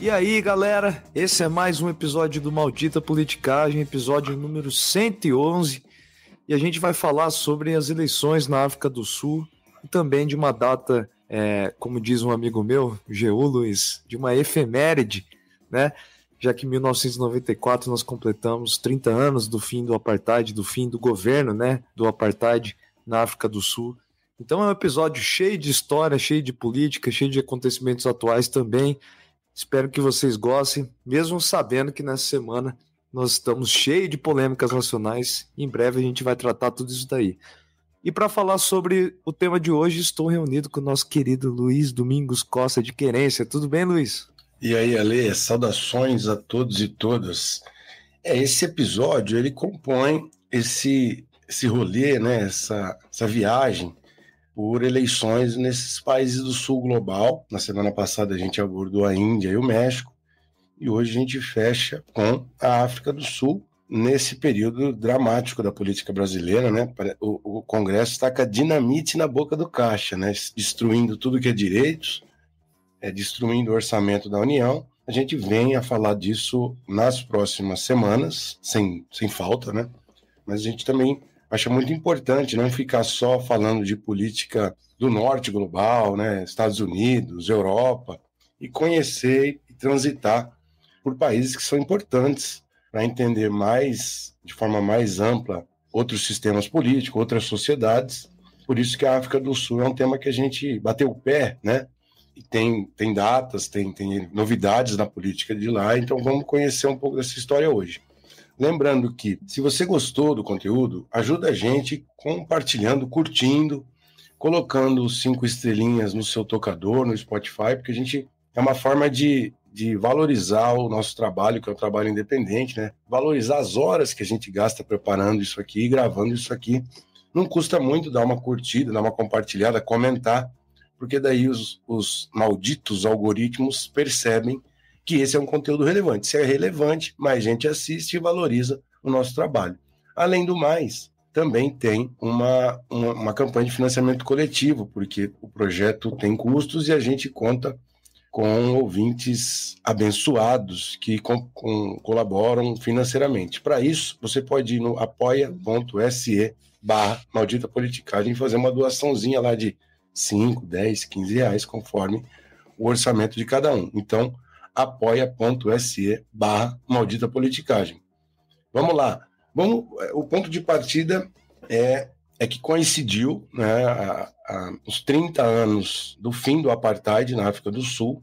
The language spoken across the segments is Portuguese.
E aí, galera, esse é mais um episódio do Maldita Politicagem, episódio número 111, e a gente vai falar sobre as eleições na África do Sul e também de uma data, como diz um amigo meu, Geu Luiz, de uma efeméride, né? Já que em 1994 nós completamos 30 anos do fim do apartheid, do fim do governo, né, do apartheid na África do Sul. Então é um episódio cheio de história, cheio de política, cheio de acontecimentos atuais também. Espero que vocês gostem, mesmo sabendo que nessa semana nós estamos cheios de polêmicas nacionais. Em breve a gente vai tratar tudo isso daí. E para falar sobre o tema de hoje, estou reunido com o nosso querido Luiz Domingos Costa de Querência. Tudo bem, Luiz? E aí, Ale, saudações a todos e todas. Esse episódio, ele compõe esse rolê, né, essa viagem por eleições nesses países do sul global. Na semana passada a gente abordou a Índia e o México, e hoje a gente fecha com a África do Sul, nesse período dramático da política brasileira, né? O Congresso está com a dinamite na boca do caixa, né? Destruindo tudo que é direitos, destruindo o orçamento da União. A gente vem a falar disso nas próximas semanas, sem falta, né? Mas a gente também acha muito importante não ficar só falando de política do norte global, né? Estados Unidos, Europa, e conhecer e transitar por países que são importantes para entender mais, de forma mais ampla, outros sistemas políticos, outras sociedades. Por isso que a África do Sul é um tema que a gente bateu o pé, né? E tem datas, tem novidades na política de lá, então vamos conhecer um pouco dessa história hoje. Lembrando que, se você gostou do conteúdo, ajuda a gente compartilhando, curtindo, colocando 5 estrelinhas no seu tocador, no Spotify, porque a gente é uma forma de valorizar o nosso trabalho, que é um trabalho independente, né? Valorizar as horas que a gente gasta preparando isso aqui, gravando isso aqui. Não custa muito dar uma curtida, dar uma compartilhada, comentar, porque daí os malditos algoritmos percebem que esse é um conteúdo relevante. Se é relevante, mais gente assiste e valoriza o nosso trabalho. Além do mais, também tem uma campanha de financiamento coletivo, porque o projeto tem custos e a gente conta com ouvintes abençoados que colaboram financeiramente. Para isso, você pode ir no apoia.se/Maldita Politicagem e fazer uma doaçãozinha lá de 5, 10, 15 reais, conforme o orçamento de cada um. Então, apoia.se/Maldita Politicagem. Vamos lá. O ponto de partida é que coincidiu, né, os 30 anos do fim do apartheid na África do Sul,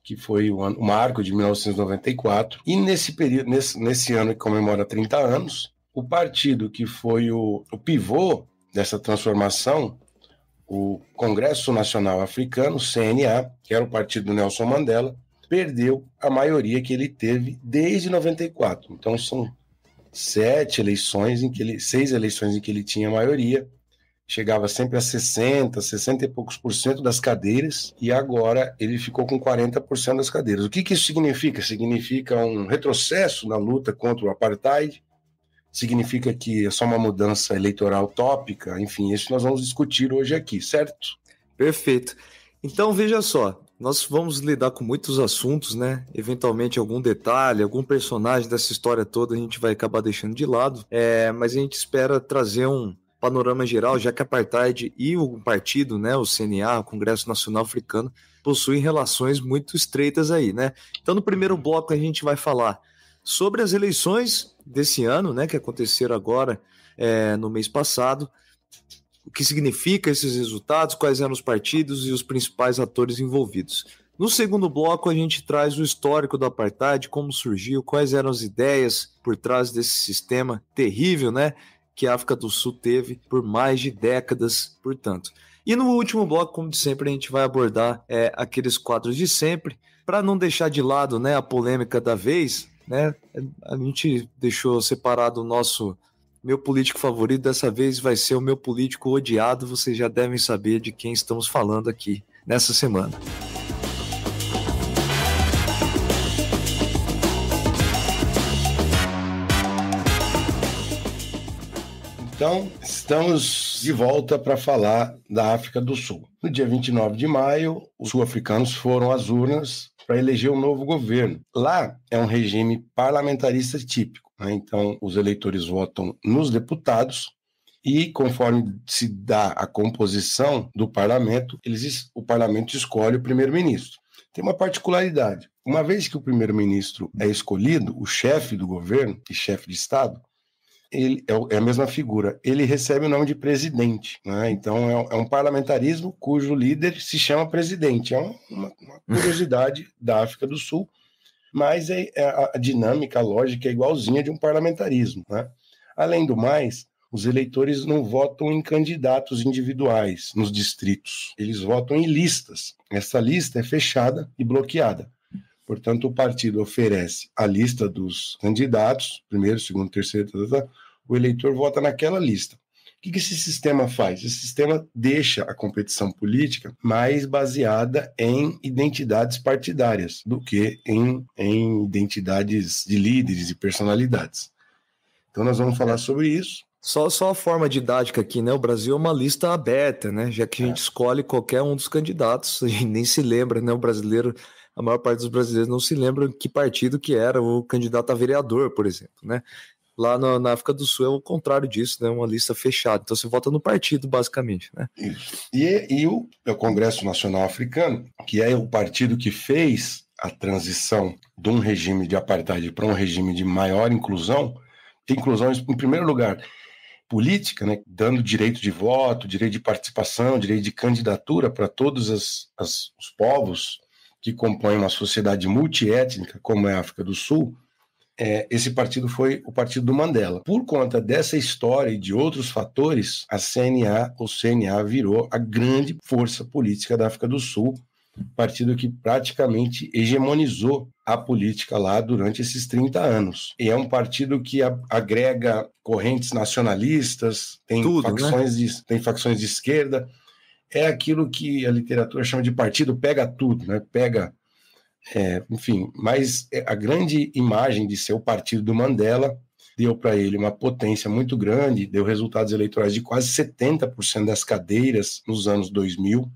que foi o marco de 1994, e nesse período, nesse ano que comemora 30 anos, o partido que foi o pivô dessa transformação, o Congresso Nacional Africano, CNA, que era o partido do Nelson Mandela, perdeu a maioria que ele teve desde 94. Então são 6 eleições em que ele tinha a maioria, chegava sempre a 60 e poucos por cento das cadeiras, e agora ele ficou com 40% das cadeiras. O que isso significa? Significa um retrocesso na luta contra o apartheid? Significa que é só uma mudança eleitoral tópica? Enfim, isso nós vamos discutir hoje aqui, certo? Perfeito. Então, veja só, nós vamos lidar com muitos assuntos, né? Eventualmente algum detalhe, algum personagem dessa história toda a gente vai acabar deixando de lado, mas a gente espera trazer um panorama geral, já que a apartheid e o partido, né, o CNA, o Congresso Nacional Africano, possuem relações muito estreitas aí, né? Então, no primeiro bloco a gente vai falar sobre as eleições desse ano, né, que aconteceram agora no mês passado, o que significa esses resultados, quais eram os partidos e os principais atores envolvidos. No segundo bloco, a gente traz o histórico do apartheid, como surgiu, quais eram as ideias por trás desse sistema terrível, né, que a África do Sul teve por mais de décadas, portanto. E no último bloco, como de sempre, a gente vai abordar aqueles quadros de sempre, para não deixar de lado, né, a polêmica da vez, né, a gente deixou separado o nosso meu político favorito, dessa vez vai ser o meu político odiado. Vocês já devem saber de quem estamos falando aqui nessa semana. Então, estamos de volta para falar da África do Sul. No dia 29 de maio, os sul-africanos foram às urnas para eleger um novo governo. Lá é um regime parlamentarista típico, né? Então, os eleitores votam nos deputados e, conforme se dá a composição do parlamento, o parlamento escolhe o primeiro-ministro. Tem uma particularidade. Uma vez que o primeiro-ministro é escolhido, o chefe do governo e chefe de Estado, ele é a mesma figura. Ele recebe o nome de presidente, né? Então, é um parlamentarismo cujo líder se chama presidente. É uma curiosidade da África do Sul, mas a dinâmica, a lógica é igualzinha de um parlamentarismo, né? Além do mais, os eleitores não votam em candidatos individuais nos distritos. Eles votam em listas. Essa lista é fechada e bloqueada. Portanto, o partido oferece a lista dos candidatos, primeiro, segundo, terceiro, o eleitor vota naquela lista. O que esse sistema faz? Esse sistema deixa a competição política mais baseada em identidades partidárias do que em identidades de líderes e personalidades. Então, nós vamos falar sobre isso. Só a forma didática aqui, né? O Brasil é uma lista aberta, né? Já que a gente escolhe qualquer um dos candidatos, a gente nem se lembra, né? O brasileiro, a maior parte dos brasileiros não se lembra que partido que era o candidato a vereador, por exemplo, né? Lá na África do Sul é o contrário disso, né? Uma lista fechada. Então você vota no partido, basicamente, né? Isso. E o Congresso Nacional Africano, que é o partido que fez a transição de um regime de apartheid para um regime de maior inclusão, em primeiro lugar, política, né, dando direito de voto, direito de participação, direito de candidatura para todos os povos que compõem uma sociedade multiétnica, como é a África do Sul. Esse partido foi o partido do Mandela. Por conta dessa história e de outros fatores, o CNA virou a grande força política da África do Sul, partido que praticamente hegemonizou a política lá durante esses 30 anos. E é um partido que agrega correntes nacionalistas, tem facções de esquerda. É aquilo que a literatura chama de partido pega tudo, né? Enfim, mas a grande imagem de ser o partido do Mandela deu para ele uma potência muito grande, deu resultados eleitorais de quase 70% das cadeiras nos anos 2000,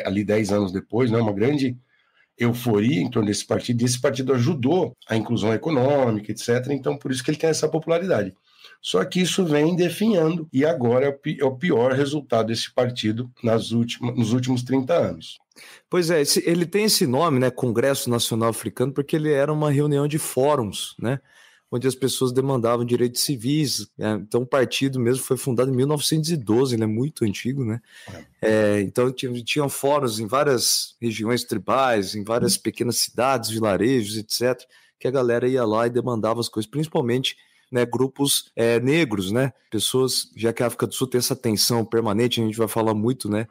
ali 10 anos depois, né, uma grande euforia em torno desse partido, e esse partido ajudou a inclusão econômica, etc. Então, por isso que ele tem essa popularidade. Só que isso vem definhando, e agora é o pior resultado desse partido nos últimos 30 anos. Pois é, ele tem esse nome, né, Congresso Nacional Africano, porque ele era uma reunião de fóruns, né, onde as pessoas demandavam direitos civis, né? Então o partido mesmo foi fundado em 1912, ele é muito antigo, né? Então tinham fóruns em várias regiões tribais, em várias pequenas cidades, vilarejos, etc., que a galera ia lá e demandava as coisas, principalmente, né, grupos negros, né? Pessoas, já que a África do Sul tem essa tensão permanente, a gente vai falar muito, né,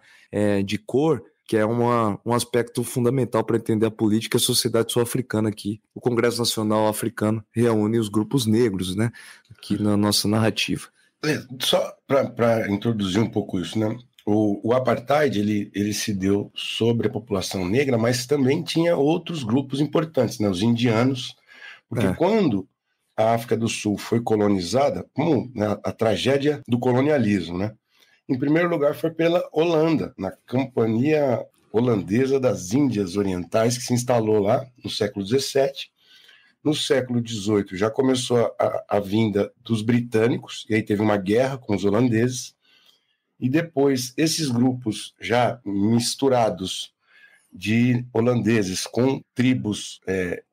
de cor, que é um aspecto fundamental para entender a política e a sociedade sul-africana aqui. O Congresso Nacional Africano reúne os grupos negros, né, aqui na nossa narrativa. Só para introduzir um pouco isso, né? O apartheid ele se deu sobre a população negra, mas também tinha outros grupos importantes, né? Os indianos, porque quando a África do Sul foi colonizada, né, a tragédia do colonialismo, né? Em primeiro lugar, foi pela Holanda, na Companhia Holandesa das Índias Orientais, que se instalou lá no século XVII. No século XVIII já começou a vinda dos britânicos, e aí teve uma guerra com os holandeses. E depois, esses grupos já misturados de holandeses com tribos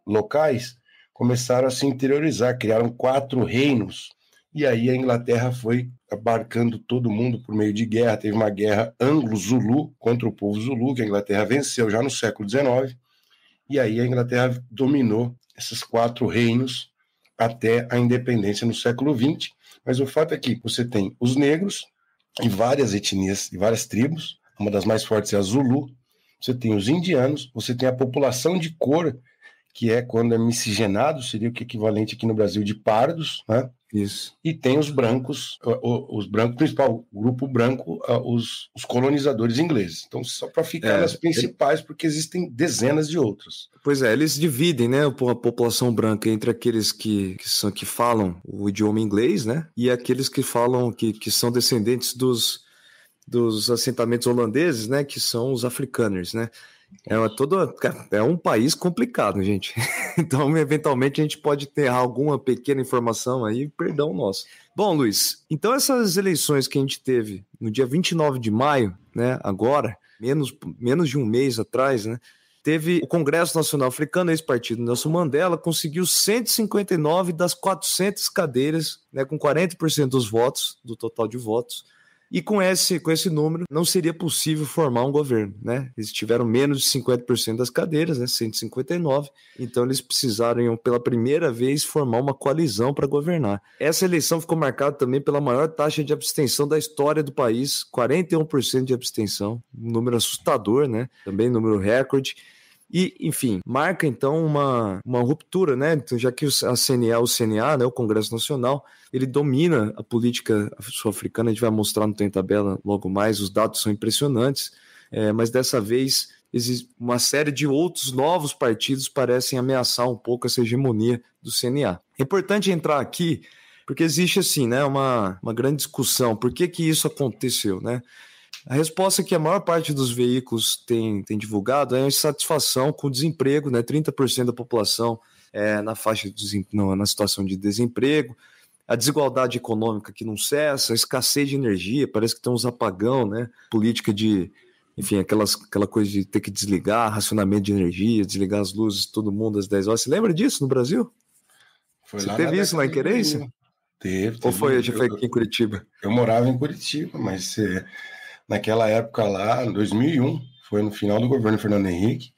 locais começaram a se interiorizar, criaram 4 reinos. E aí a Inglaterra foi abarcando todo mundo por meio de guerra. Teve uma guerra anglo-zulu contra o povo zulu, que a Inglaterra venceu já no século XIX. E aí a Inglaterra dominou esses 4 reinos até a independência no século XX. Mas o fato é que você tem os negros em várias etnias, e várias tribos. Uma das mais fortes é a Zulu. Você tem os indianos, você tem a população de cor, que é quando é miscigenado, seria o equivalente aqui no Brasil de pardos, né? Isso. E tem os brancos, principal grupo branco, os colonizadores ingleses. Então, só para ficar nas principais, porque existem dezenas de outras. Pois é, eles dividem, né, a população branca entre aqueles que falam o idioma inglês, né, e aqueles que falam, que são descendentes dos assentamentos holandeses, né, que são os afrikaners, né. É um país complicado, gente. Então, eventualmente, a gente pode ter alguma pequena informação aí, perdão nosso. Bom, Luiz, então essas eleições que a gente teve no dia 29 de maio, né, agora, menos de um mês atrás, né, teve o Congresso Nacional Africano, ex-partido Nelson Mandela, conseguiu 159 das 400 cadeiras, né, com 40% dos votos, do total de votos. E com esse número, não seria possível formar um governo, né? Eles tiveram menos de 50% das cadeiras, né? 159. Então, eles precisaram, pela primeira vez, formar uma coalizão para governar. Essa eleição ficou marcada também pela maior taxa de abstenção da história do país, 41% de abstenção, um número assustador, né? Também número recorde. E, enfim, marca então uma ruptura, né? Então, já que o CNA, né, o Congresso Nacional, ele domina a política sul-africana, a gente vai mostrar no Tem Tabela logo mais, os dados são impressionantes, mas dessa vez existe uma série de outros novos partidos parecem ameaçar um pouco essa hegemonia do CNA. É importante entrar aqui, porque existe assim, né, uma grande discussão, por que isso aconteceu, né? A resposta que a maior parte dos veículos tem divulgado é a insatisfação com o desemprego, né? 30% da população na faixa na situação de desemprego, a desigualdade econômica que não cessa, a escassez de energia, parece que tem uns apagão, né? Política de, enfim, aquela coisa de ter que desligar, racionamento de energia, desligar as luzes, todo mundo às 10 horas. Você lembra disso no Brasil? Você teve isso lá em Querência? Teve. Ou foi aqui em Curitiba? Eu morava em Curitiba, mas naquela época lá, em 2001, foi no final do governo Fernando Henrique,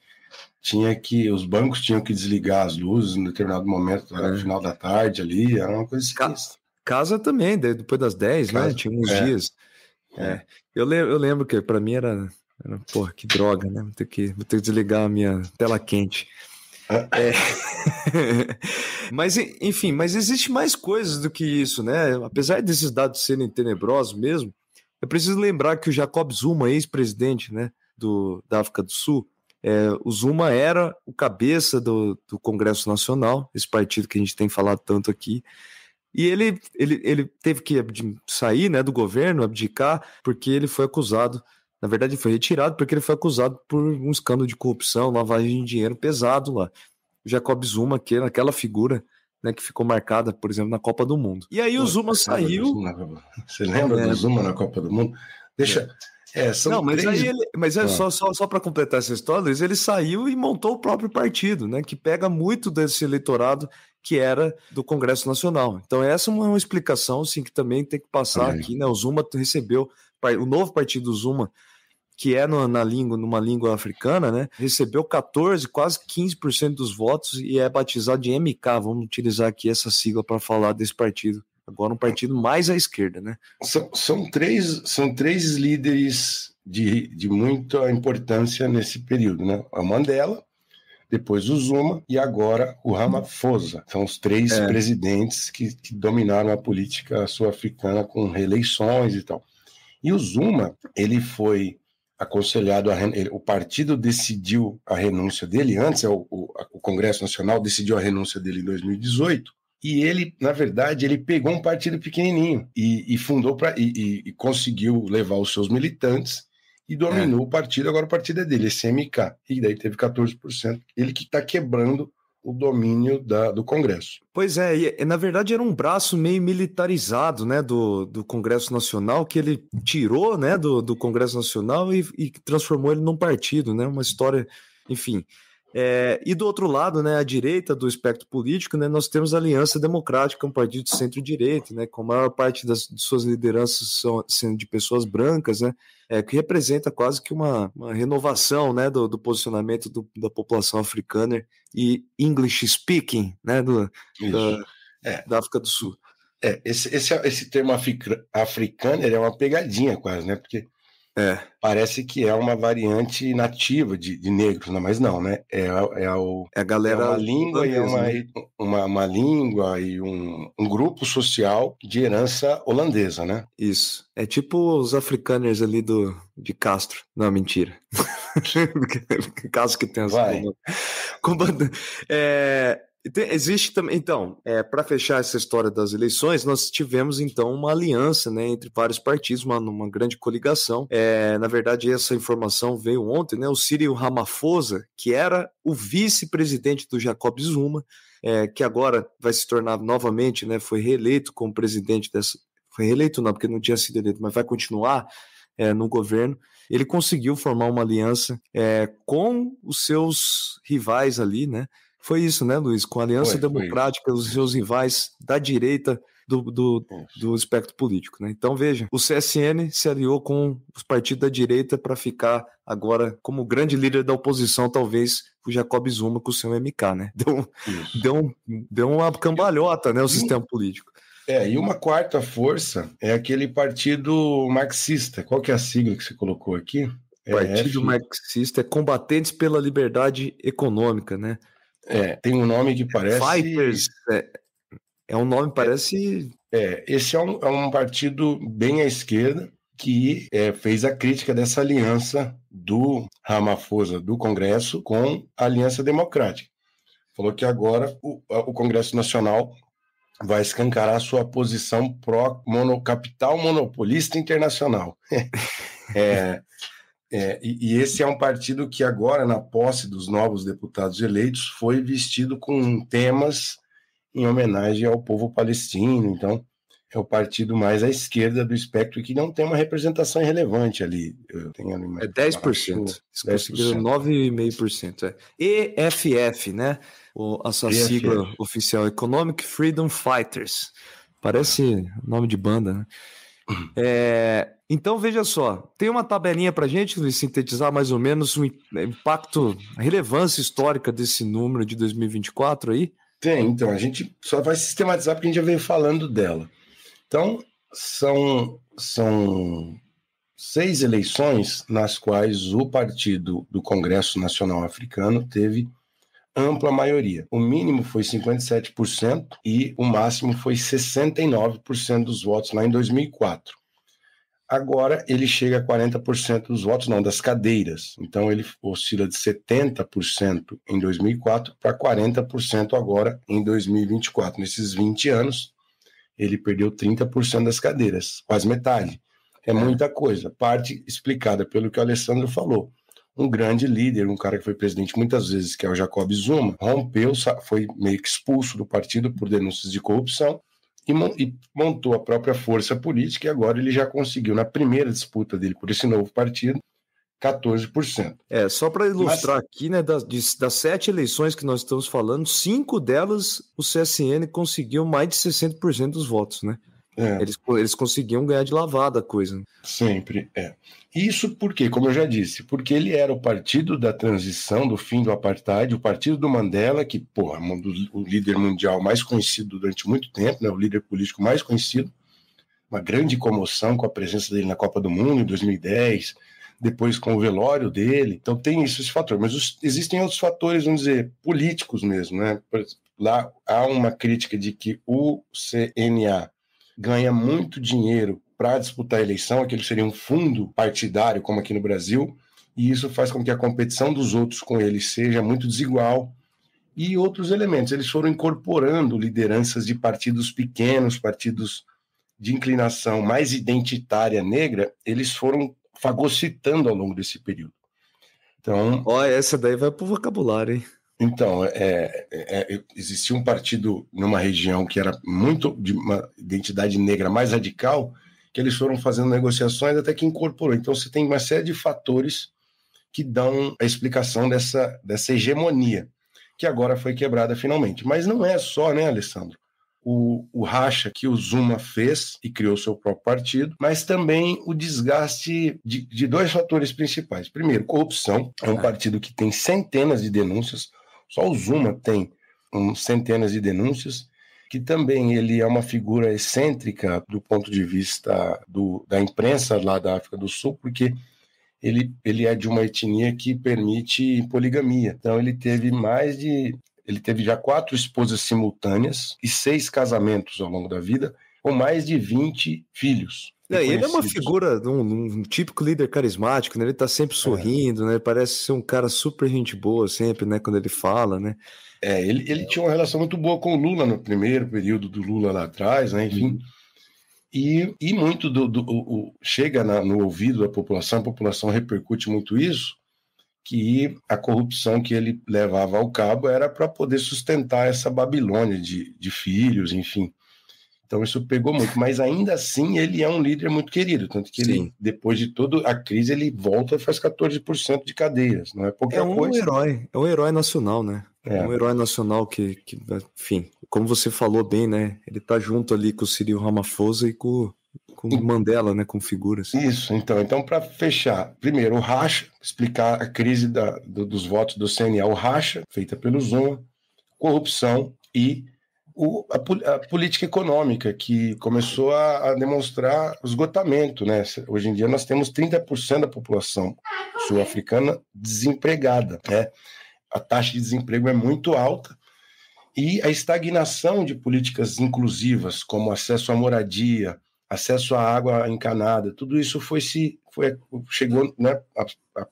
os bancos tinham que desligar as luzes em determinado momento, no final da tarde ali, era uma coisa assim. Casa também, depois das 10, né? Tinha uns dias. Eu lembro que para mim era, porra, que droga, né? Vou ter que desligar a minha tela quente. Mas, enfim, existe mais coisas do que isso, né? Apesar desses dados serem tenebrosos mesmo, é preciso lembrar que o Jacob Zuma, ex-presidente, né, da África do Sul, o Zuma era o cabeça do Congresso Nacional, esse partido que a gente tem falado tanto aqui, e ele teve que sair, né, do governo, abdicar, porque ele foi acusado, na verdade ele foi retirado porque ele foi acusado por um escândalo de corrupção, lavagem de dinheiro pesado lá. O Jacob Zuma, aquela figura, né, que ficou marcada, por exemplo, na Copa do Mundo. E aí o Zuma saiu... Você lembra do Zuma na Copa do Mundo? Só para completar essa história, Luiz, ele saiu e montou o próprio partido, né, que pega muito desse eleitorado que era do Congresso Nacional. Então essa é uma explicação, sim, que também tem que passar aqui, né? O Zuma recebeu, o novo partido do Zuma, que é numa língua africana, né? Recebeu 14, quase 15% dos votos e é batizado de MK. Vamos utilizar aqui essa sigla para falar desse partido. Agora um partido mais à esquerda, né? São três líderes de muita importância nesse período, né? A Mandela, depois o Zuma e agora o Ramaphosa. São os três presidentes que dominaram a política sul-africana com reeleições e tal. E o Zuma, ele foi aconselhado, o partido decidiu a renúncia dele, antes o Congresso Nacional decidiu a renúncia dele em 2018, e ele, na verdade, ele pegou um partido pequenininho e fundou e conseguiu levar os seus militantes e dominou o partido, agora o partido é dele, esse MK, e daí teve 14%, ele que está quebrando o domínio do Congresso. Pois é, e na verdade era um braço meio militarizado, né, do Congresso Nacional, que ele tirou, né, do Congresso Nacional e transformou ele num partido, né, uma história, enfim. E do outro lado, né, à direita do espectro político, né, nós temos a Aliança Democrática, um partido de centro-direita, né, com a maior parte de suas lideranças sendo de pessoas brancas, né, que representa quase que uma renovação, né, do posicionamento da população africana e English speaking, né, da África do Sul. Esse termo africano ele é uma pegadinha quase, né, porque parece que é uma variante nativa de negros, né? Mas não, né? A galera, é uma língua e uma língua e um grupo social de herança holandesa, né? Isso. É tipo os afrikaners ali de Castro. Não, mentira. Caso que tenha... Existe também, então, para fechar essa história das eleições, nós tivemos então uma aliança, né, entre vários partidos, uma grande coligação. Na verdade, essa informação veio ontem, né? O Cyril Ramaphosa, que era o vice-presidente do Jacob Zuma, que agora vai se tornar novamente, né, foi reeleito como presidente dessa. Foi reeleito não, porque não tinha sido eleito, mas vai continuar no governo. Ele conseguiu formar uma aliança com os seus rivais ali, né? Foi isso, né, Luiz? Com a Aliança Democrática, os seus rivais da direita do espectro político, né? Então, veja, o CSN se aliou com os partidos da direita para ficar agora como grande líder da oposição, talvez o Jacob Zuma com o seu MK, né? Deu uma cambalhota, né, o sistema político. E uma quarta força é aquele partido marxista. Qual que é a sigla que você colocou aqui? Partido Marxista é Combatentes pela Liberdade Econômica, né? Tem um nome que parece... Fighters, um nome parece... Esse é um partido bem à esquerda que fez a crítica dessa aliança do Ramaphosa, do Congresso, com a Aliança Democrática. Falou que agora o Congresso Nacional vai escancarar sua posição pró-capital monopolista internacional. E esse é um partido que agora, na posse dos novos deputados eleitos, foi vestido com temas em homenagem ao povo palestino. Então, é o partido mais à esquerda do espectro que não tem uma representação relevante ali. Eu tenho ali 10%. Eles conseguiram 9,5%. EFF, né? Essa sigla oficial, Economic Freedom Fighters. Parece nome de banda, né? Então, veja só, tem uma tabelinha para a gente sintetizar mais ou menos o impacto, a relevância histórica desse número de 2024 aí? Tem, então, a gente só vai sistematizar porque a gente já veio falando dela. Então, são 6 eleições nas quais o partido do Congresso Nacional Africano teve ampla maioria. O mínimo foi 57% e o máximo foi 69% dos votos lá em 2004. Agora ele chega a 40% dos votos, não, das cadeiras. Então ele oscila de 70% em 2004 para 40% agora em 2024. Nesses 20 anos, ele perdeu 30% das cadeiras, quase metade. É muita coisa. Parte explicada pelo que o Alessandro falou. Um grande líder, um cara que foi presidente muitas vezes, que é o Jacob Zuma, rompeu, foi meio que expulso do partido por denúncias de corrupção e montou a própria força política, e agora ele já conseguiu, na primeira disputa dele por esse novo partido, 14%. Só para ilustrar aqui, né, das 7 eleições que nós estamos falando, 5 delas o CSN conseguiu mais de 60% dos votos, né? Eles conseguiam ganhar de lavada a coisa. Sempre, Isso porque, como eu já disse, porque ele era o partido da transição, do fim do apartheid, o partido do Mandela, que, o líder mundial mais conhecido durante muito tempo, né, o líder político mais conhecido, uma grande comoção com a presença dele na Copa do Mundo em 2010, depois com o velório dele. Então tem esse fator. Mas existem outros fatores, vamos dizer, políticos mesmo, né? Lá há uma crítica de que o CNA ganha muito dinheiro para disputar a eleição, aquele seria um fundo partidário, como aqui no Brasil, e isso faz com que a competição dos outros com ele seja muito desigual. E outros elementos, eles foram incorporando lideranças de partidos pequenos, partidos de inclinação mais identitária negra, eles foram fagocitando ao longo desse período. Então, essa daí vai pro vocabulário, hein? Então, existia um partido numa região que era muito de uma identidade negra mais radical, que eles foram fazendo negociações até que incorporou. Então, você tem uma série de fatores que dão a explicação dessa hegemonia, que agora foi quebrada finalmente. Mas não é só, né, Alessandro? O racha que o Zuma fez e criou seu próprio partido, mas também o desgaste de 2 fatores principais. Primeiro, corrupção. É um partido que tem centenas de denúncias. Só o Zuma tem centenas de denúncias, que também ele é uma figura excêntrica do ponto de vista da imprensa lá da África do Sul, porque ele é de uma etnia que permite poligamia. Então ele teve já 4 esposas simultâneas e 6 casamentos ao longo da vida, com mais de 20 filhos. Ele é uma figura, um típico líder carismático, né? Ele tá sempre sorrindo, né? Parece ser um cara super gente boa sempre, né? Quando ele fala, né? Ele tinha uma relação muito boa com o Lula no primeiro período do Lula lá atrás, né? Enfim. E muito chega no ouvido da população, a população repercute muito isso, que a corrupção que ele levava ao cabo era para poder sustentar essa Babilônia de filhos, enfim. Então isso pegou muito, mas ainda assim ele é um líder muito querido, tanto que ele, depois de toda a crise, ele volta e faz 14% de cadeias, não é pouca coisa. É um herói nacional, né? É um herói nacional que, enfim, como você falou bem, né? Ele tá junto ali com o Cyril Ramaphosa e com o Mandela, né? Com figuras. Isso, então para fechar, primeiro o racha, explicar a crise dos votos do CNA, o racha, feita pelo Zuma, corrupção e a política econômica, que começou a demonstrar esgotamento, né? Hoje em dia nós temos 30% da população sul-africana desempregada, né? A taxa de desemprego é muito alta e a estagnação de políticas inclusivas, como acesso à moradia, acesso à água encanada, tudo isso chegou, né?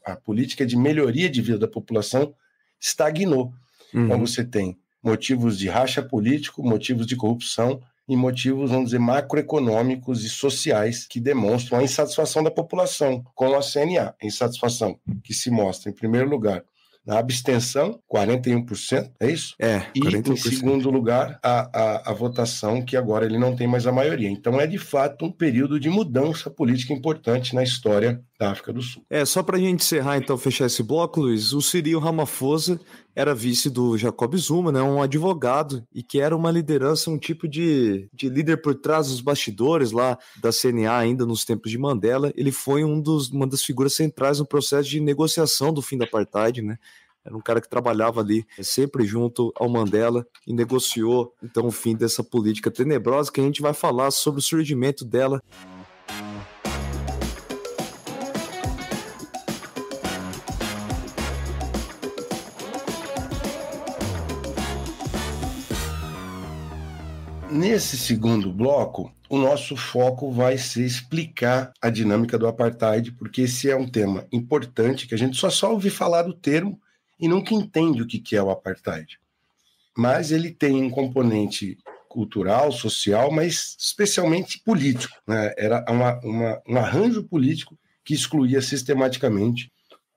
A política de melhoria de vida da população estagnou. Então você tem motivos de racha político, motivos de corrupção e motivos, vamos dizer, macroeconômicos e sociais que demonstram a insatisfação da população com a CNA. A insatisfação que se mostra, em primeiro lugar, na abstenção, 41%, é isso? 41%. E, em segundo lugar, a votação, que agora ele não tem mais a maioria. Então, é de fato um período de mudança política importante na história da África do Sul. Só para a gente encerrar, então, fechar esse bloco, Luiz, o Cyril Ramaphosa era vice do Jacob Zuma, né, um advogado, e que era uma liderança, um tipo de líder por trás dos bastidores lá da CNA, ainda nos tempos de Mandela. Ele foi uma das figuras centrais no processo de negociação do fim da apartheid, né? Era um cara que trabalhava ali sempre junto ao Mandela e negociou, então, o fim dessa política tenebrosa, que a gente vai falar sobre o surgimento dela. Nesse segundo bloco, o nosso foco vai ser explicar a dinâmica do apartheid, porque esse é um tema importante que a gente só ouve falar do termo e nunca entende o que é o apartheid. Mas ele tem um componente cultural, social, mas especialmente político, né? Era um arranjo político que excluía sistematicamente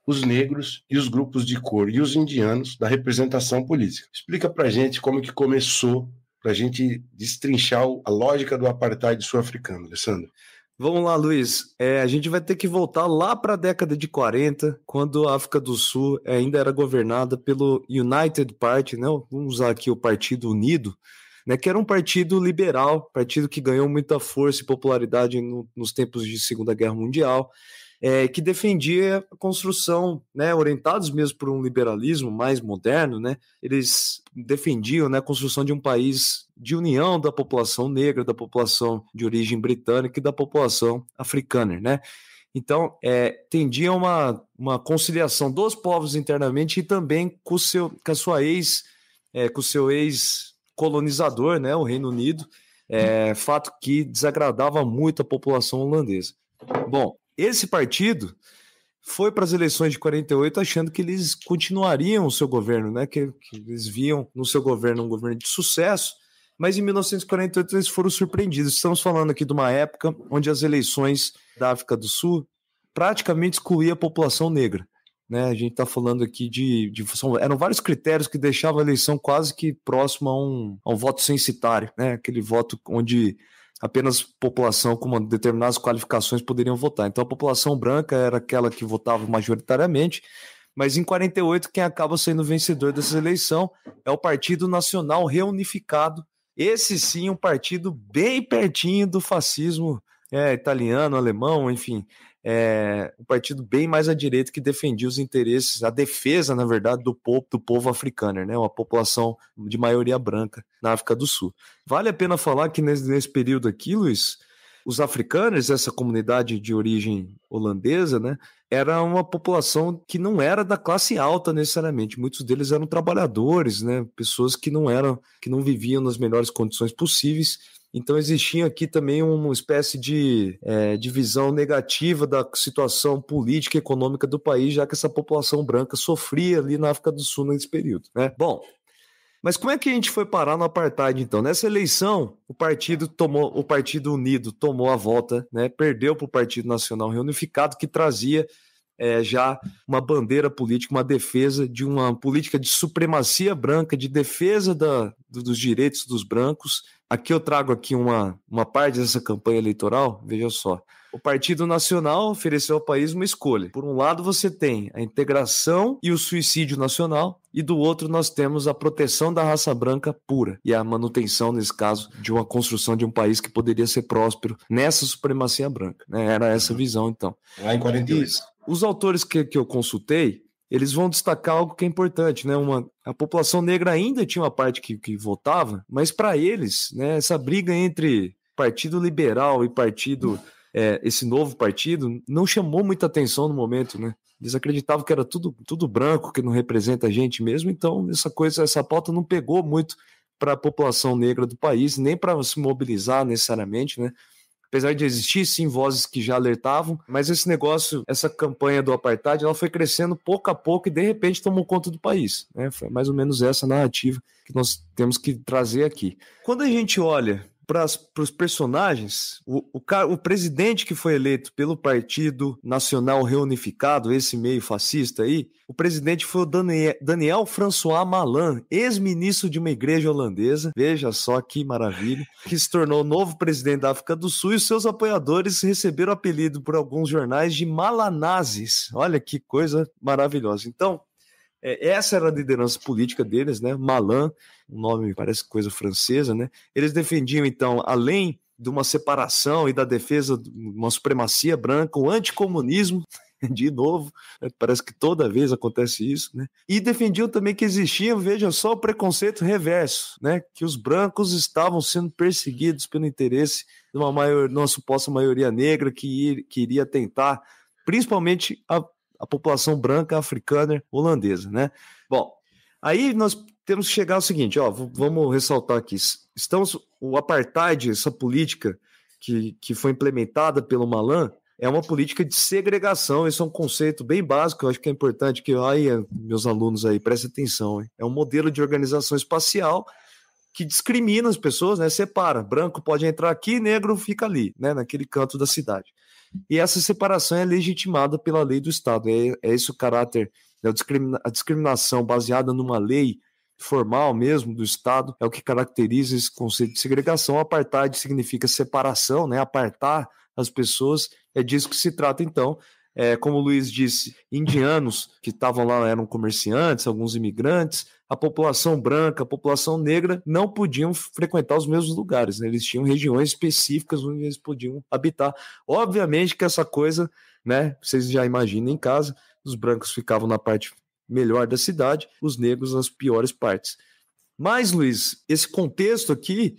os negros e os grupos de cor e os indianos da representação política. Explica pra gente como que começou, para a gente destrinchar a lógica do apartheid sul-africano, Alessandro. Vamos lá, Luiz. A gente vai ter que voltar lá para a década de 40, quando a África do Sul ainda era governada pelo United Party, né? Vamos usar aqui o Partido Unido, né? Que era um partido liberal, partido que ganhou muita força e popularidade nos tempos de Segunda Guerra Mundial, que defendia a construção, né, orientados mesmo por um liberalismo mais moderno, né, eles defendiam, né, a construção de um país de união da população negra, da população de origem britânica e da população africana, né? Então, tendia uma conciliação dos povos internamente e também com o seu ex-colonizador, né, o Reino Unido, fato que desagradava muito a população holandesa. Bom, esse partido foi para as eleições de 48 achando que eles continuariam o seu governo, né? Que eles viam no seu governo um governo de sucesso, mas em 1948 eles foram surpreendidos. Estamos falando aqui de uma época onde as eleições da África do Sul praticamente excluíam a população negra, né? A gente está falando aqui eram vários critérios que deixavam a eleição quase que próxima a um voto censitário, né? Aquele voto onde apenas população com determinadas qualificações poderiam votar. Então a população branca era aquela que votava majoritariamente, mas em 48 quem acaba sendo vencedor dessa eleição é o Partido Nacional Reunificado. Esse sim, um partido bem pertinho do fascismo italiano, alemão, enfim, um partido bem mais à direita que defendia os interesses, a defesa, na verdade, do povo africano, né? Uma população de maioria branca na África do Sul. Vale a pena falar que nesse período aqui, Luiz, Os africanos, essa comunidade de origem holandesa, né, era uma população que não era da classe alta necessariamente. Muitos deles eram trabalhadores, né, pessoas que não viviam nas melhores condições possíveis. Então existia aqui também uma espécie de visão negativa da situação política e econômica do país, já que essa população branca sofria ali na África do Sul nesse período, né? Bom, mas como é que a gente foi parar no apartheid, então? Nessa eleição, o Partido Unido tomou a volta, né? Perdeu para o Partido Nacional Reunificado, que trazia já uma bandeira política, uma defesa de uma política de supremacia branca, de defesa dos direitos dos brancos. Aqui eu trago aqui uma parte dessa campanha eleitoral, veja só. O Partido Nacional ofereceu ao país uma escolha. Por um lado, você tem a integração e o suicídio nacional, e do outro nós temos a proteção da raça branca pura e a manutenção, nesse caso, de uma construção de um país que poderia ser próspero nessa supremacia branca, né? Era essa visão, então. Lá em 48. Os autores que eu consultei, eles vão destacar algo que é importante, né? A população negra ainda tinha uma parte que votava, mas para eles, né, essa briga entre Partido Liberal e esse novo partido não chamou muita atenção no momento, né? Eles acreditavam que era tudo branco, que não representa a gente mesmo, então essa pauta não pegou muito para a população negra do país, nem para se mobilizar necessariamente, né? Apesar de existir, sim, vozes que já alertavam, mas essa campanha do apartheid, ela foi crescendo pouco a pouco e, de repente, tomou conta do país, né? Foi mais ou menos essa narrativa que nós temos que trazer aqui. Quando a gente olha para os personagens, o presidente que foi eleito pelo Partido Nacional Reunificado, esse meio fascista aí, o presidente foi o Daniel François Malan, ex-ministro de uma igreja holandesa, veja só que maravilha, que se tornou o novo presidente da África do Sul, e os seus apoiadores receberam o apelido por alguns jornais de Malanazes. Olha que coisa maravilhosa. Então, essa era a liderança política deles, né? Malan, um nome parece coisa francesa, né? Eles defendiam, então, além de uma separação e da defesa de uma supremacia branca, o anticomunismo, de novo, né? Parece que toda vez acontece isso, né? E defendiam também que existia, veja só, o preconceito reverso, né? Que os brancos estavam sendo perseguidos pelo interesse de uma suposta maioria negra que iria tentar, principalmente a população branca africana holandesa, né? Bom, aí nós temos que chegar ao seguinte, vamos ressaltar aqui. O apartheid, essa política que foi implementada pelo Malan, é uma política de segregação. Esse é um conceito bem básico, eu acho que é importante que meus alunos aí prestem atenção. Hein? É um modelo de organização espacial que discrimina as pessoas, né? Separa. Branco pode entrar aqui, negro fica ali, né? Naquele canto da cidade. E essa separação é legitimada pela lei do Estado. É esse o caráter, a discriminação baseada numa lei formal mesmo do Estado, é o que caracteriza esse conceito de segregação. Apartheid significa separação, né? Apartar as pessoas, é disso que se trata, então. Como o Luiz disse, indianos que estavam lá eram comerciantes, alguns imigrantes, a população branca, a população negra não podiam frequentar os mesmos lugares, né? Eles tinham regiões específicas onde eles podiam habitar. Obviamente que essa coisa, né, vocês já imaginam em casa, os brancos ficavam na parte melhor da cidade, os negros nas piores partes. Mas, Luiz, esse contexto aqui,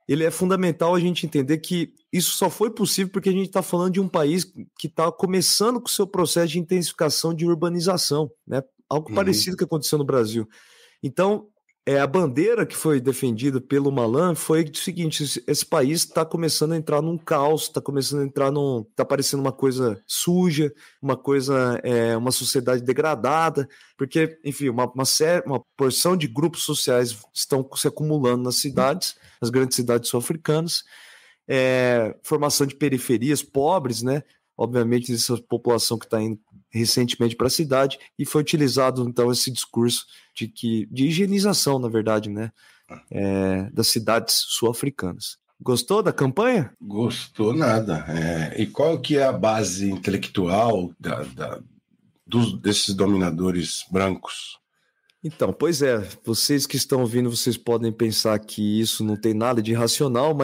ele é fundamental a gente entender que isso só foi possível porque a gente está falando de um país que está começando com o seu processo de intensificação de urbanização, né? Algo parecido que aconteceu no Brasil. Então, a bandeira que foi defendida pelo Malan foi o seguinte: esse país está começando a entrar num caos, está começando a entrar está parecendo uma coisa suja, uma sociedade degradada, porque, enfim, uma porção de grupos sociais estão se acumulando nas grandes cidades sul-africanas, formação de periferias pobres, né? Obviamente, essa população que está indo recentemente para a cidade, e foi utilizado, então, esse discurso de higienização, na verdade, né? Das cidades sul-africanas. Gostou da campanha? Gostou nada. E qual que é a base intelectual desses dominadores brancos? Então, pois vocês que estão ouvindo, vocês podem pensar que isso não tem nada de racional,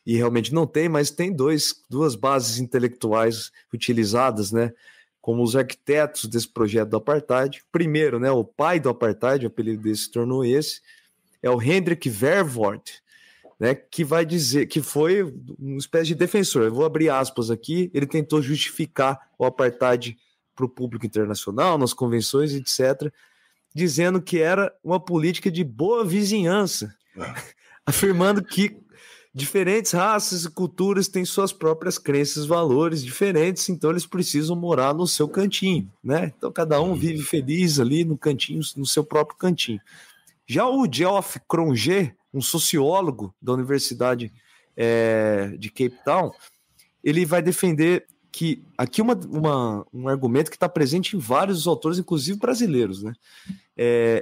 e realmente não tem, mas tem duas bases intelectuais utilizadas, né, como os arquitetos desse projeto do apartheid. Primeiro, né, o pai do apartheid, o apelido desse se tornou esse, é o Hendrik Verwoerd, né, que vai dizer que foi uma espécie de defensor. Eu vou abrir aspas aqui. Ele tentou justificar o apartheid para o público internacional, nas convenções, etc., dizendo que era uma política de boa vizinhança, afirmando que diferentes raças e culturas têm suas próprias crenças e valores diferentes, então eles precisam morar no seu cantinho, né? Então cada um vive feliz ali no cantinho, no seu próprio cantinho. Já o Geoff Cronje, um sociólogo da Universidade de Cape Town, ele vai defender que aqui um argumento que está presente em vários autores, inclusive brasileiros, né?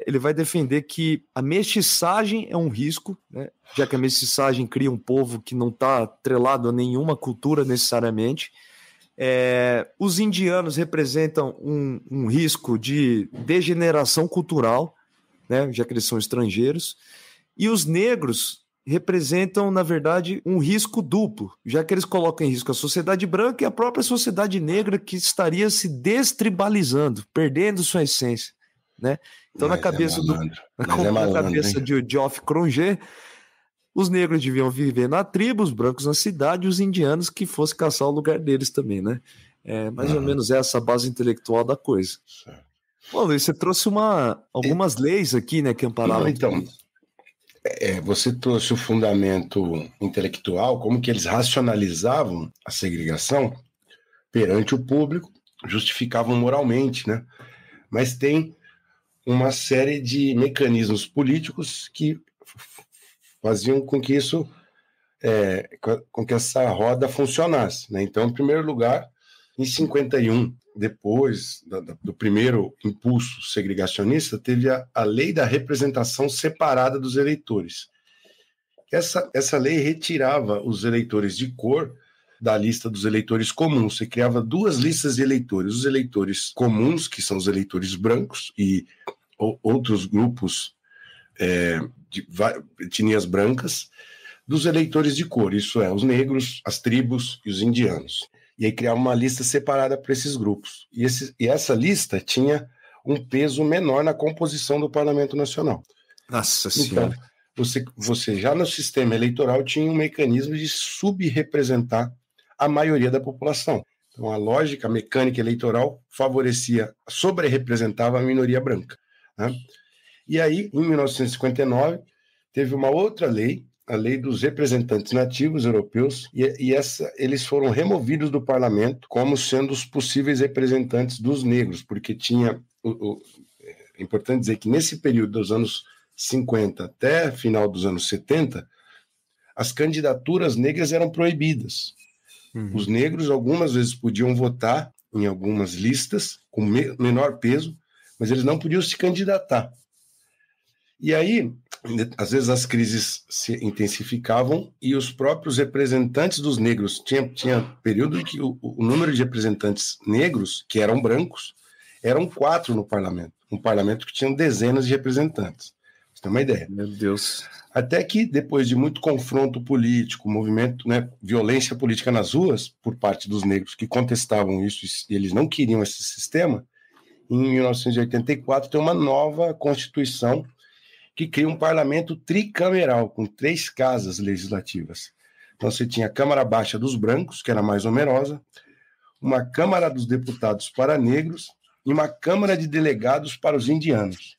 Ele vai defender que a mestiçagem é um risco, né? Já que a mestiçagem cria um povo que não está atrelado a nenhuma cultura necessariamente. Os indianos representam um risco de degeneração cultural, né? Já que eles são estrangeiros, e os negros representam, na verdade, um risco duplo, já que eles colocam em risco a sociedade branca e a própria sociedade negra, que estaria se destribalizando, perdendo sua essência, né? Então, na cabeça de Geoff Cronje, os negros deviam viver na tribo, os brancos na cidade, e os indianos que fossem caçar o lugar deles também, né? Mais ou menos essa a base intelectual da coisa. Pô, Luiz, você trouxe algumas leis aqui, né, que amparavam então, você trouxe o fundamento intelectual, como que eles racionalizavam a segregação perante o público, justificavam moralmente, né? Mas tem uma série de mecanismos políticos que faziam com que isso, com que essa roda funcionasse, né? Então, em primeiro lugar, em 51, depois do primeiro impulso segregacionista, teve a lei da representação separada dos eleitores. Essa lei retirava os eleitores de cor da lista dos eleitores comuns. Você criava duas listas de eleitores: os eleitores comuns, que são os eleitores brancos, e outros grupos de etnias brancas, dos eleitores de cor, isso é, os negros, as tribos e os indianos. E aí criava uma lista separada para esses grupos. E essa lista tinha um peso menor na composição do Parlamento Nacional. Nossa Senhora! Então, você já no sistema eleitoral tinha um mecanismo de subrepresentar a maioria da população. Então, a lógica mecânica eleitoral sobre-representava a minoria branca, né? E aí, em 1959, teve uma outra lei, a Lei dos Representantes Nativos Europeus, e eles foram removidos do parlamento como sendo os possíveis representantes dos negros, porque tinha... É importante dizer que nesse período dos anos 50 até final dos anos 70, as candidaturas negras eram proibidas. Os negros algumas vezes podiam votar em algumas listas com menor peso, mas eles não podiam se candidatar. E aí, às vezes as crises se intensificavam e os próprios representantes dos negros, tinha período em que o número de representantes negros, que eram brancos, eram 4 no parlamento, um parlamento que tinha dezenas de representantes. Você tem uma ideia? Meu Deus. Até que, depois de muito confronto político, movimento, né, violência política nas ruas, por parte dos negros que contestavam isso e eles não queriam esse sistema, em 1984 tem uma nova Constituição que cria um parlamento tricameral, com 3 casas legislativas. Então você tinha a Câmara Baixa dos Brancos, que era mais numerosa, uma Câmara dos Deputados para negros e uma Câmara de Delegados para os indianos.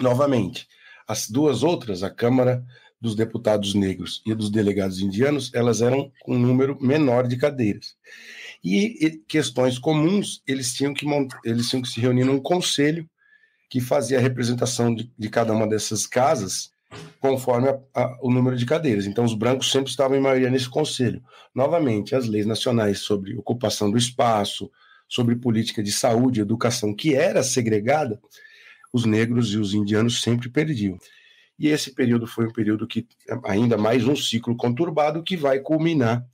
Novamente, as duas outras, a Câmara dos Deputados Negros e dos Delegados Indianos, elas eram com um número menor de cadeiras. E questões comuns, eles tinham que se reunir num conselho que fazia a representação de cada uma dessas casas conforme o número de cadeiras. Então, os brancos sempre estavam em maioria nesse conselho. Novamente, as leis nacionais sobre ocupação do espaço, sobre política de saúde e educação, que era segregada, os negros e os indianos sempre perdiam. E esse período foi um período que, ainda mais um ciclo conturbado, que vai culminar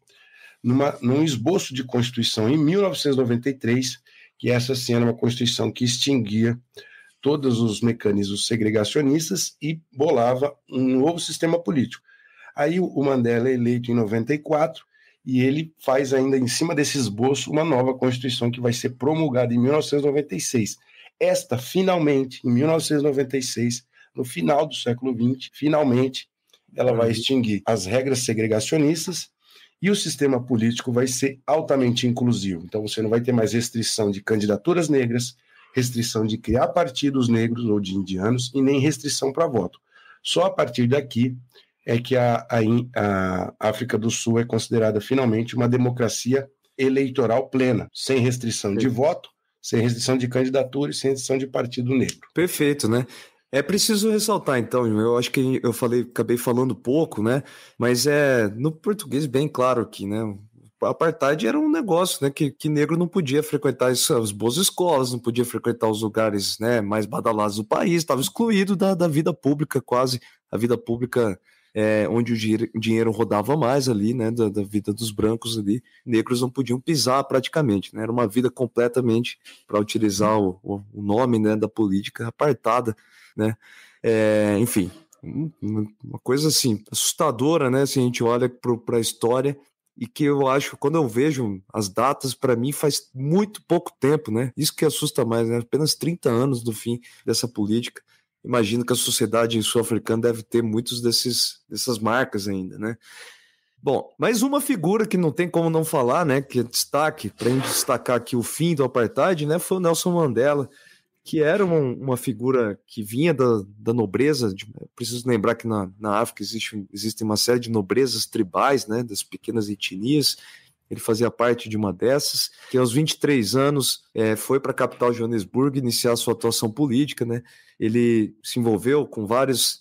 num esboço de Constituição em 1993, que essa sim era uma Constituição que extinguia todos os mecanismos segregacionistas e bolava um novo sistema político. Aí o Mandela é eleito em 94 e ele faz ainda, em cima desse esboço, uma nova Constituição que vai ser promulgada em 1996. Esta, finalmente, em 1996, no final do século XX, finalmente, ela vai extinguir as regras segregacionistas e o sistema político vai ser altamente inclusivo. Então você não vai ter mais restrição de candidaturas negras, restrição de criar partidos negros ou de indianos e nem restrição para voto. Só a partir daqui é que a África do Sul é considerada finalmente uma democracia eleitoral plena, sem restrição de voto, sem restrição de candidatura e sem restrição de partido negro. Perfeito, né? É preciso ressaltar, então, eu acho que eu acabei falando pouco, né? Mas no português bem claro aqui, né? O apartheid era um negócio, né? Que negro não podia frequentar as boas escolas, não podia frequentar os lugares, né, mais badalados do país, estava excluído da vida pública, quase a vida pública onde o dinheiro rodava mais ali, né? Da vida dos brancos ali, negros não podiam pisar praticamente, né? Era uma vida completamente, para utilizar o nome, né, da política, apartada, né? Enfim, uma coisa assim assustadora, né? Se a gente olha para a história, e que eu acho, quando eu vejo as datas, para mim faz muito pouco tempo, né? Isso que assusta mais, né? Apenas 30 anos do fim dessa política. Imagino que a sociedade sul-africana deve ter muitas dessas marcas ainda, né? Bom, mais uma figura que não tem como não falar, né? Que é destaque, para a gente destacar aqui o fim do apartheid, né? Foi o Nelson Mandela, que era uma figura que vinha da nobreza. Preciso lembrar que na África existe uma série de nobrezas tribais, né, das pequenas etnias. Ele fazia parte de uma dessas, que aos 23 anos foi para a capital Joanesburgo iniciar sua atuação política, né? Ele se envolveu com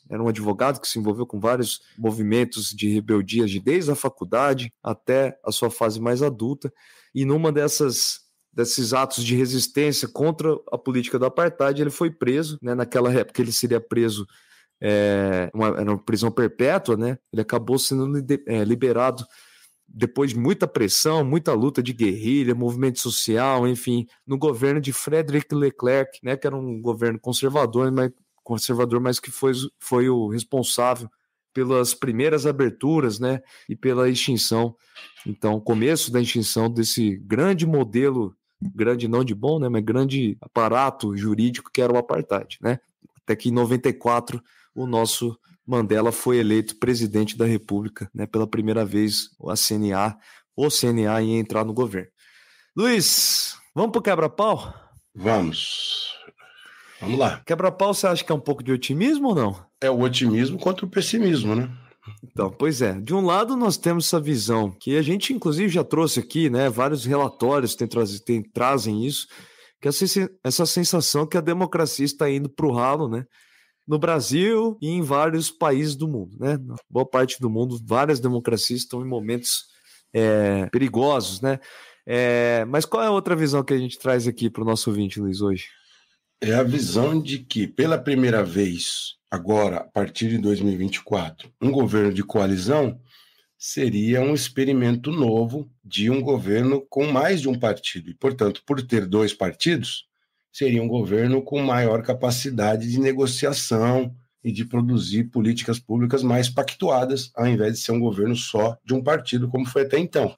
era um advogado que se envolveu com vários movimentos de rebeldia desde a faculdade até a sua fase mais adulta, e numa desses atos de resistência contra a política do apartheid, ele foi preso, né? Naquela época ele seria preso, era uma prisão perpétua, né? Ele acabou sendo liberado depois de muita pressão, muita luta de guerrilha, movimento social, enfim, no governo de Frederic Leclerc, né? Que era um governo conservador, mas que foi o responsável pelas primeiras aberturas, né? E pela extinção, então, começo da extinção desse grande modelo, grande não de bom, né, mas grande aparato jurídico que era o apartheid, né? Até que em 94 o nosso Mandela foi eleito presidente da República, né? Pela primeira vez o CNA ia entrar no governo. Luiz, vamos pro quebra-pau? Vamos lá. Quebra-pau, você acha que é um pouco de otimismo ou não? É o otimismo contra o pessimismo, né? Então, pois é. De um lado, nós temos essa visão, que a gente, inclusive, já trouxe aqui, né? Vários relatórios trazem isso, que essa sensação que a democracia está indo para o ralo, né? No Brasil e em vários países do mundo, né? Na boa parte do mundo, várias democracias estão em momentos perigosos, né? Mas qual é a outra visão que a gente traz aqui para o nosso ouvinte, Luiz, hoje? É a visão de que, pela primeira vez, agora, a partir de 2024, um governo de coalizão seria um experimento novo de um governo com mais de um partido. E, portanto, por ter dois partidos, seria um governo com maior capacidade de negociação e de produzir políticas públicas mais pactuadas, ao invés de ser um governo só de um partido, como foi até então.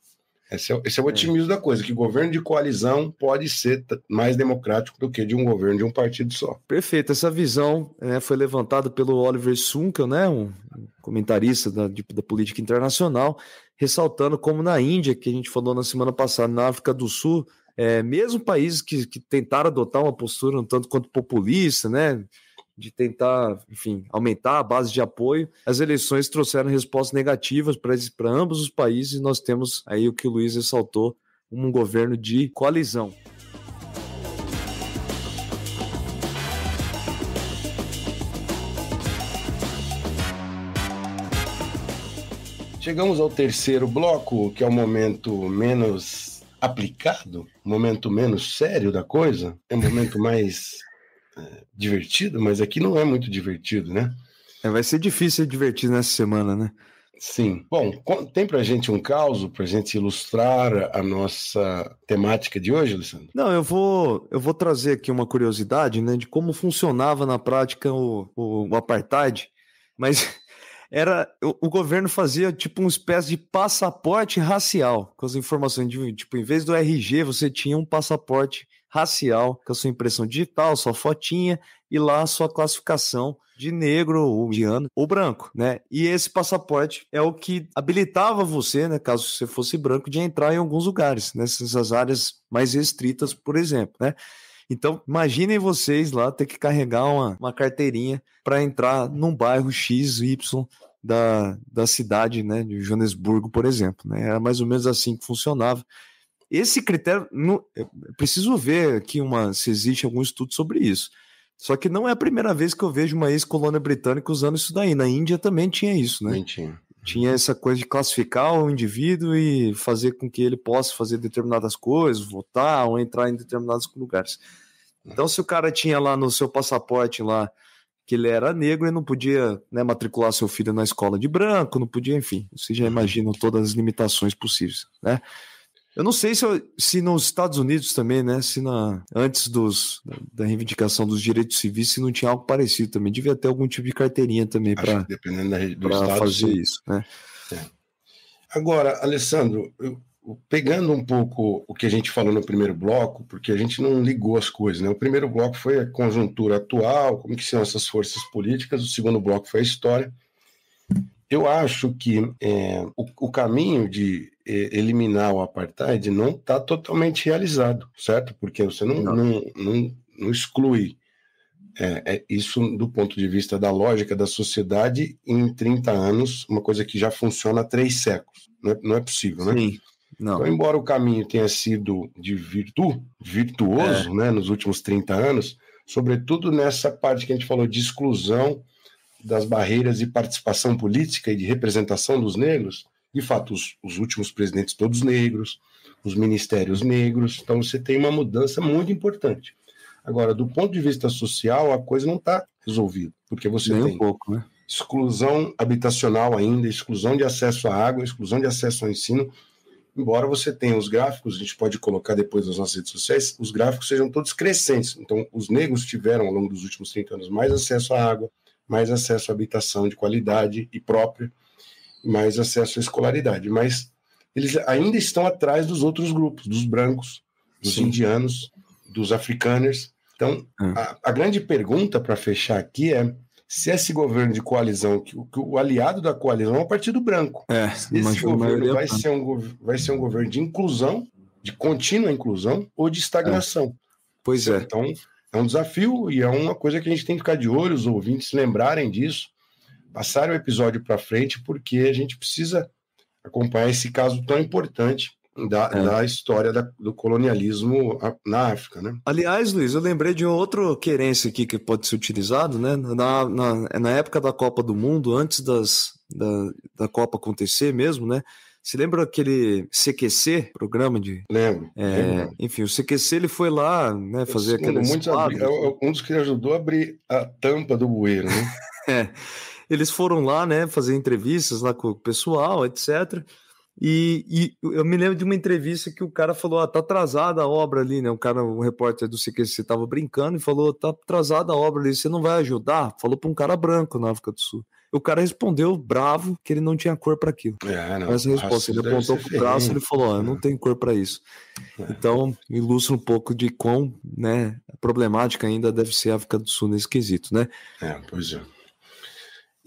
Esse é o otimismo da coisa, que governo de coalizão pode ser mais democrático do que de um governo de um partido só. Perfeito, essa visão foi levantada pelo Oliver Sunkel, né, um comentarista da política internacional, ressaltando como na Índia, que a gente falou na semana passada, na África do Sul, mesmo países que tentaram adotar uma postura um tanto quanto populista, né, de tentar, enfim, aumentar a base de apoio, as eleições trouxeram respostas negativas para ambos os países, e nós temos aí o que o Luiz ressaltou, um governo de coalizão. Chegamos ao terceiro bloco, que é o momento menos aplicado, o momento menos sério da coisa, é o momento mais divertido, mas aqui não é muito divertido, né? Vai ser difícil ser divertido nessa semana, né? Sim. Bom, tem pra gente um caso pra gente ilustrar a nossa temática de hoje, Alessandro? Não, eu vou trazer aqui uma curiosidade, né, de como funcionava na prática o apartheid, mas o governo fazia tipo uma espécie de passaporte racial, com as informações de, tipo, em vez do RG, você tinha um passaporte racial, com a sua impressão digital, sua fotinha e lá a sua classificação de negro, ou indiano, ou branco, né? E esse passaporte é o que habilitava você, né, caso você fosse branco, de entrar em alguns lugares, nessas áreas mais restritas, por exemplo, né? Então, imaginem vocês lá ter que carregar uma carteirinha para entrar num bairro X, Y da cidade, né, de Joanesburgo, por exemplo, né? Era mais ou menos assim que funcionava. Esse critério, eu preciso ver aqui se existe algum estudo sobre isso. Só que não é a primeira vez que eu vejo uma ex-colônia britânica usando isso daí. Na Índia também tinha isso, né? Tinha essa coisa de classificar o indivíduo e fazer com que ele possa fazer determinadas coisas, votar ou entrar em determinados lugares. Então, se o cara tinha lá no seu passaporte lá que ele era negro, ele não podia, né, matricular seu filho na escola de branco, não podia, enfim. Vocês já imaginam todas as limitações possíveis, né? Eu não sei se nos Estados Unidos também, né, antes da reivindicação dos direitos civis, se não tinha algo parecido também. Devia ter algum tipo de carteirinha também para fazer sim. Isso, né? Agora, Alessandro, pegando um pouco o que a gente falou no primeiro bloco, porque a gente não ligou as coisas, né? O primeiro bloco foi a conjuntura atual, como que são essas forças políticas, o segundo bloco foi a história. Eu acho que o caminho de eliminar o apartheid não está totalmente realizado, certo? Porque você não exclui isso do ponto de vista da lógica da sociedade em 30 anos, uma coisa que já funciona há 3 séculos. Não é possível, né? Sim. Não. Então, embora o caminho tenha sido de virtuoso, né, nos últimos 30 anos, sobretudo nessa parte que a gente falou de exclusão das barreiras de participação política e de representação dos negros, de fato, os últimos presidentes todos negros, os ministérios negros, então você tem uma mudança muito importante. Agora, do ponto de vista social, a coisa não está resolvida, porque você tem exclusão habitacional ainda, exclusão de acesso à água, exclusão de acesso ao ensino, embora você tenha os gráficos, a gente pode colocar depois nas nossas redes sociais, os gráficos sejam todos crescentes. Então, os negros tiveram, ao longo dos últimos 30 anos, mais acesso à água, mais acesso à habitação de qualidade e própria, mais acesso à escolaridade. Mas eles ainda estão atrás dos outros grupos, dos brancos, dos indianos, dos africaners. Então, a grande pergunta para fechar aqui é se esse governo de coalizão, que o aliado da coalizão é o Partido Branco, se esse governo vai ser um governo de inclusão, de contínua inclusão ou de estagnação. Pois é. Então, é um desafio e é uma coisa que a gente tem que ficar de olho, os ouvintes lembrarem disso, passarem o episódio para frente, porque a gente precisa acompanhar esse caso tão importante da história do colonialismo na África, né? Aliás, Luiz, eu lembrei de outra querência aqui que pode ser utilizado, né? Na época da Copa do Mundo, antes da Copa acontecer mesmo, né? Você lembra aquele CQC, programa de... Lembro. Enfim, o CQC ele foi lá, né, fazer aqueles um dos que ajudou a abrir a tampa do bueiro, né? Eles foram lá, né, fazer entrevistas lá com o pessoal, etc. E eu me lembro de uma entrevista que o cara falou, tá atrasada a obra ali, né? O repórter do CQC tava brincando e falou, tá atrasada a obra ali, você não vai ajudar? Falou para um cara branco na África do Sul. O cara respondeu bravo que ele não tinha cor para aquilo. Essa resposta, ele apontou pro braço e ele falou, eu não tenho cor para isso. Então, ilustra um pouco de quão, né, problemática ainda deve ser a África do Sul nesse quesito, né? Pois é.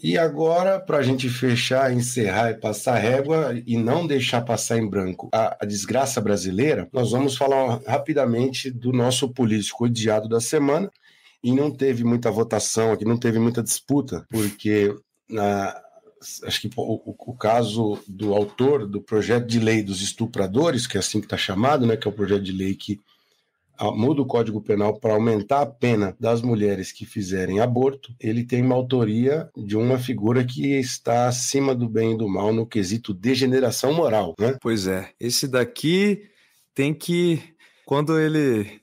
E agora, para a gente fechar, encerrar e passar a régua e não deixar passar em branco a desgraça brasileira, nós vamos falar rapidamente do nosso político odiado da semana. E não teve muita votação aqui, não teve muita disputa, porque acho que o caso do autor do projeto de lei dos estupradores, que é assim que está chamado, né, que é o projeto de lei que muda o Código Penal para aumentar a pena das mulheres que fizerem aborto, ele tem uma autoria de uma figura que está acima do bem e do mal no quesito degeneração moral, né? Pois é, esse daqui tem que, quando ele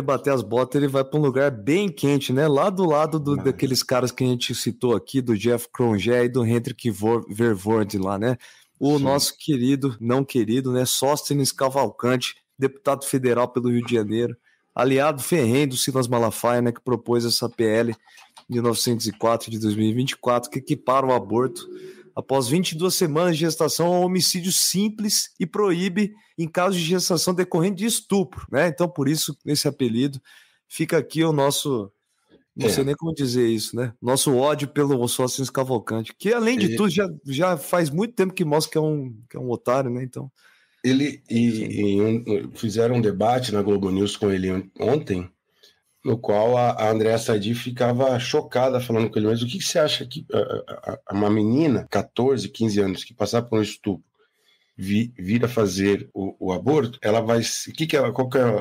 bater as botas, ele vai para um lugar bem quente, né? Lá do lado daqueles caras que a gente citou aqui, do Jeff Cronje e do Hendrik Verwoerd lá, né? O nosso querido, não querido, né? Sóstenes Cavalcante, deputado federal pelo Rio de Janeiro, aliado ferrenho do Silas Malafaia, né? Que propôs essa PL de 1904 de 2024, que equipara o aborto após 22 semanas de gestação, é um homicídio simples e proíbe em caso de gestação decorrente de estupro, né? Então, por isso, esse apelido, fica aqui o nosso... Não sei nem como dizer isso, né? Nosso ódio pelo Sócrates Cavalcante, que além de tudo já faz muito tempo que mostra que é um otário, né? Então... Fizeram um debate na Globo News com ele ontem, no qual a Andréa Sadi ficava chocada falando com ele, mas o que você acha que uma menina, 14, 15 anos, que passar por um estupro, vir a fazer o aborto, ela vai...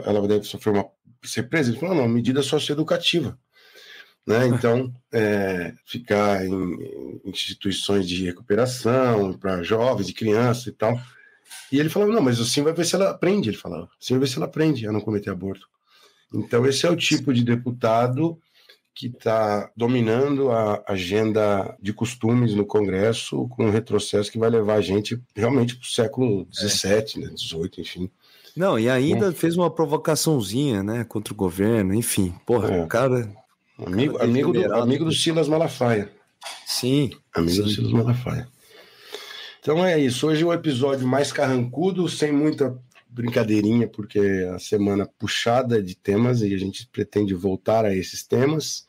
ela deve sofrer ser presa? Ele falou, não, medida socioeducativa. Né? Então, ficar em instituições de recuperação para jovens e crianças e tal. E ele falava, não, mas assim vai ver se ela aprende. Ele falava, assim vai ver se ela aprende a não cometer aborto. Então, esse é o tipo de deputado que está dominando a agenda de costumes no Congresso, com um retrocesso que vai levar a gente realmente para o século XVII, né, XVIII, enfim. Não, e ainda fez uma provocaçãozinha, né, contra o governo, enfim. Porra, o cara... Amigo do Silas Malafaia. Sim. Amigo do Silas Malafaia. Então é isso. Hoje é um episódio mais carrancudo, sem muita brincadeirinha, porque é a semana puxada de temas e a gente pretende voltar a esses temas.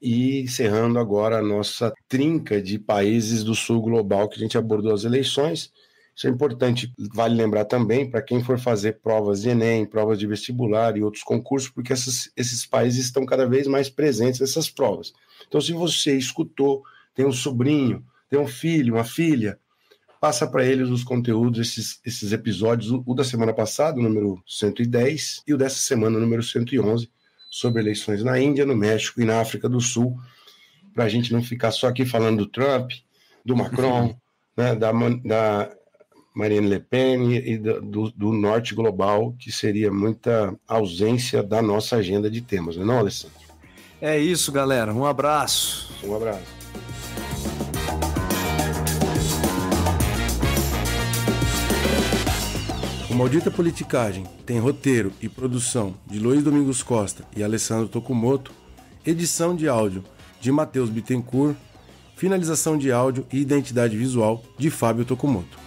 E encerrando agora a nossa trinca de países do sul global que a gente abordou as eleições. Isso é importante, vale lembrar também, para quem for fazer provas de Enem, provas de vestibular e outros concursos, porque esses países estão cada vez mais presentes nessas provas. Então, se você escutou, tem um sobrinho, tem um filho, uma filha, passa para eles os conteúdos, esses episódios, o da semana passada, o número 110, e o dessa semana, o número 111, sobre eleições na Índia, no México e na África do Sul, para a gente não ficar só aqui falando do Trump, do Macron, né, da Marine Le Pen e do norte global, que seria muita ausência da nossa agenda de temas, não é, Alessandro? É isso, galera. Um abraço. Um abraço. O Maldita Politicagem tem roteiro e produção de Luiz Domingos Costa e Alessandro Tokumoto, edição de áudio de Matheus Bittencourt, finalização de áudio e identidade visual de Fábio Tokumoto.